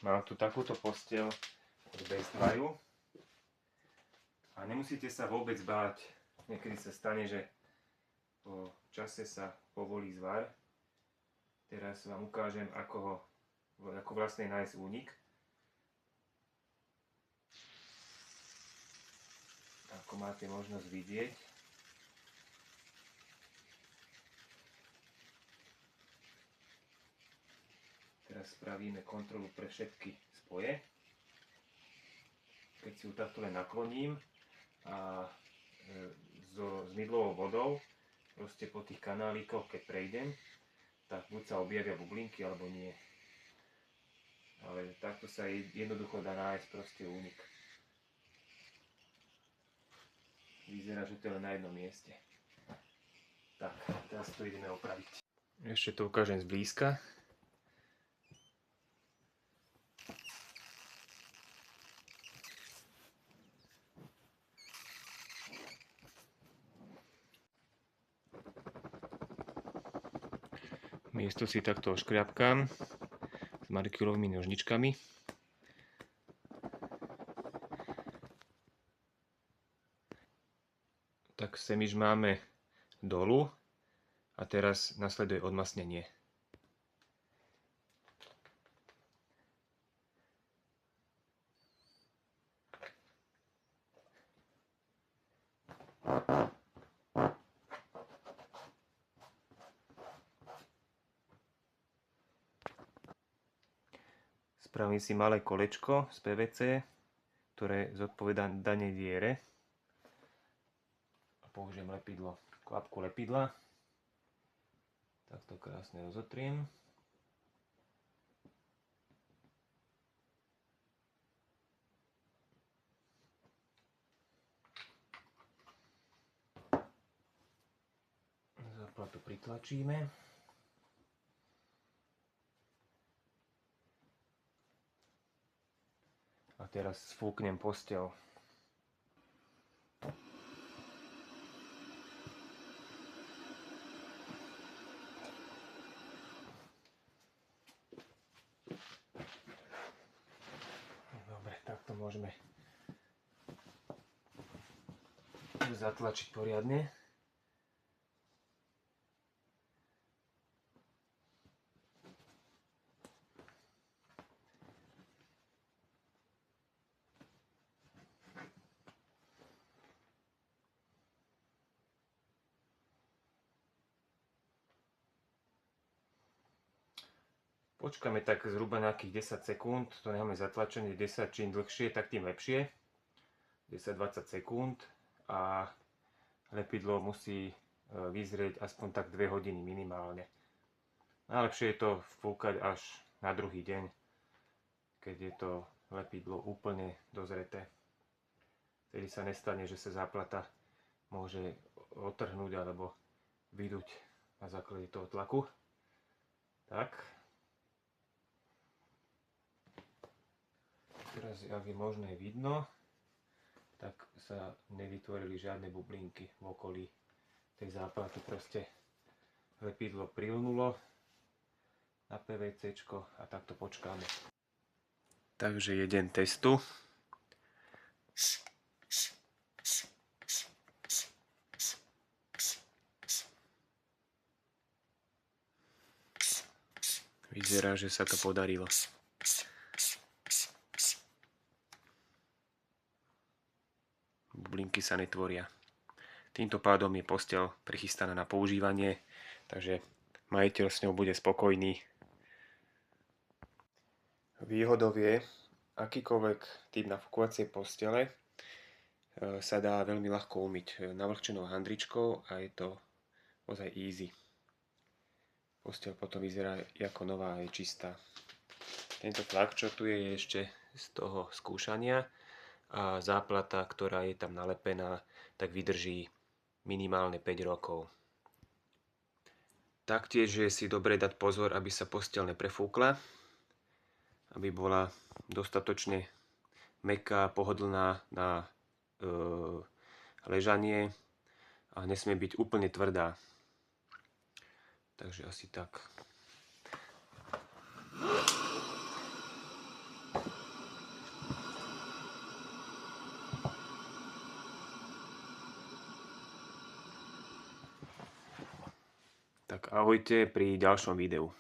Mám tu takúto posteľ od Best Buyu a nemusíte sa vôbec báť. Niekedy sa stane, že po čase sa povolí zvar. Teraz vám ukážem, ako vlastne nájsť únik. Ako máte možnosť vidieť. Teraz spravíme kontrolu pre všetky spoje. Keď si ju takto len nakloním a s mydlovou vodou, proste po tých kanálikoch, keď prejdem, tak buď sa objavia bublinky, alebo nie. Ale takto sa jednoducho dá nájsť proste únik. Vyzerá, že to je len na jednom mieste. Tak, teraz to ideme opraviť. Ešte to ukážem zblízka. Miesto si takto oškriapkám s markirovými nožničkami. Tak semiž máme dolu a teraz nasleduje odmasnenie. Spravím si malé kolečko z PVC, ktoré zodpovedá danej diere. A použijem lepidlo, kvapku lepidla. Takto krásne rozotriem. Záplatu pritlačíme. A teraz sfúknem posteľ. Dobre, takto môžeme zatlačiť poriadne. Počkáme tak zhruba nejakých 10 sekúnd, to necháme zatlačené 10, čím dlhšie, tak tým lepšie. 10-20 sekúnd a lepidlo musí vyzrieť aspoň tak 2 hodiny minimálne. Najlepšie je to fúkať až na druhý deň, keď je to lepidlo úplne dozreté. Vtedy sa nestane, že sa záplata môže odtrhnúť alebo vyduť na základe toho tlaku. Tak. Teraz, ak je možné vidno, tak sa nevytvorili žiadne bublinky v okolí tej záplaty. Proste lepidlo prilnulo na PVCčko a takto počkáme. Takže jeden testu. Vyzerá, že sa to podarilo. Bublinky sa netvoria. Týmto pádom je posteľ prichystaná na používanie, takže majiteľ s ňou bude spokojný. Výhodou je, akýkoľvek typ nafúkovacej postele sa dá veľmi ľahko umyť navlhčenou handričkou a je to ozaj easy. Posteľ potom vyzerá ako nová, je čistá. Tento tlak, čo tu je ešte z toho skúšania, a záplata, ktorá je tam nalepená, tak vydrží minimálne 5 rokov. Taktiež je si dobre dať pozor, aby sa posteľ neprefúkla, aby bola dostatočne mäkká, pohodlná na ležanie a nesmie byť úplne tvrdá. Takže asi tak. Tak ahojte pri ďalšom videu.